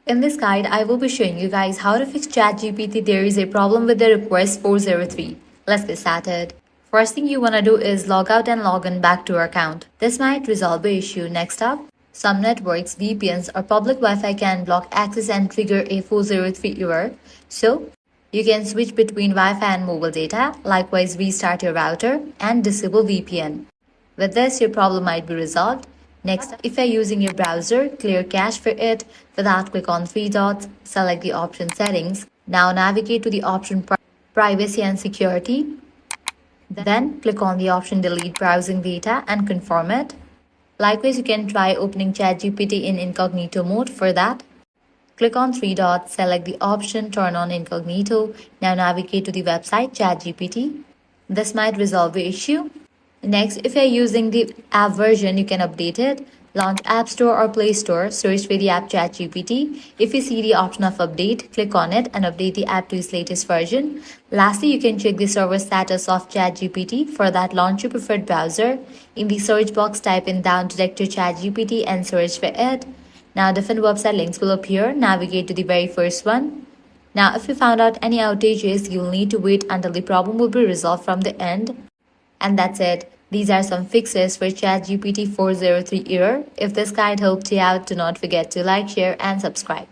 In this guide, I will be showing you guys how to fix ChatGPT. There is a problem with the request 403. Let's get started. First thing you want to do is log out and log in back to your account. This might resolve the issue. Next up, some networks, VPNs, or public Wi-Fi can block access and trigger a 403 error. So, you can switch between Wi-Fi and mobile data. Likewise, restart your router and disable VPN. With this, your problem might be resolved. Next, if you're using your browser, clear cache for it. For that, click on three dots, select the option Settings. Now navigate to the option Privacy and Security. Then click on the option Delete Browsing Data and confirm it. Likewise, you can try opening ChatGPT in Incognito Mode. For that, click on three dots, select the option Turn on Incognito. Now navigate to the website ChatGPT. This might resolve the issue. Next, if you're using the app version, you can update it. Launch App Store or Play Store, search for the app ChatGPT. If you see the option of update, click on it and update the app to its latest version. Lastly, you can check the server status of ChatGPT. For that, launch your preferred browser. In the search box, type in down director ChatGPT and search for it. Now, different website links will appear. Navigate to the very first one. Now, if you found out any outages, you'll need to wait until the problem will be resolved from the end. And that's it. These are some fixes for ChatGPT 403 error. If this guide helped you out, do not forget to like, share, and subscribe.